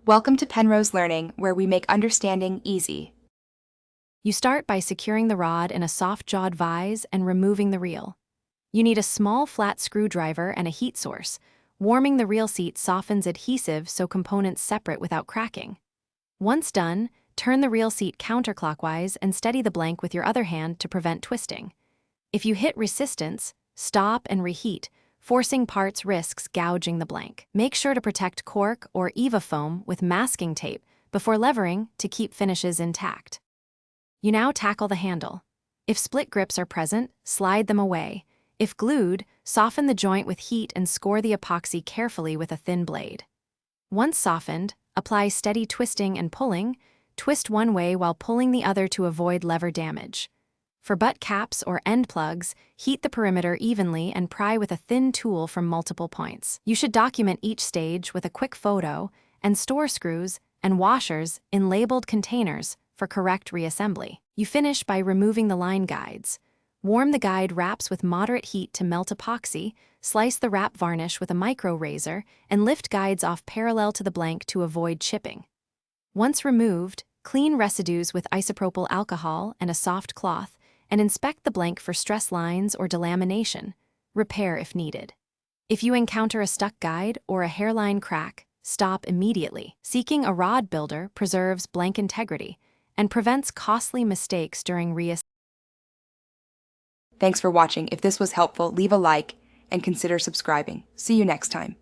Welcome to Penrose Learning, where we make understanding easy. You start by securing the rod in a soft-jawed vise and removing the reel. You need a small flat screwdriver and a heat source. Warming the reel seat softens adhesive so components separate without cracking. Once done, turn the reel seat counterclockwise and steady the blank with your other hand to prevent twisting. If you hit resistance, stop and reheat. Forcing parts risks gouging the blank. Make sure to protect cork or EVA foam with masking tape before levering to keep finishes intact. You now tackle the handle. If split grips are present, slide them away. If glued, soften the joint with heat and score the epoxy carefully with a thin blade. Once softened, apply steady twisting and pulling. Twist one way while pulling the other to avoid lever damage. For butt caps or end plugs, heat the perimeter evenly and pry with a thin tool from multiple points. You should document each stage with a quick photo and store screws and washers in labeled containers for correct reassembly. You finish by removing the line guides. Warm the guide wraps with moderate heat to melt epoxy, slice the wrap varnish with a micro razor, and lift guides off parallel to the blank to avoid chipping. Once removed, clean residues with isopropyl alcohol and a soft cloth, and inspect the blank for stress lines or delamination. Repair if needed. If you encounter a stuck guide or a hairline crack, stop immediately. Seeking a rod builder preserves blank integrity and prevents costly mistakes during reassembly. Thanks for watching. If this was helpful, leave a like and consider subscribing. See you next time.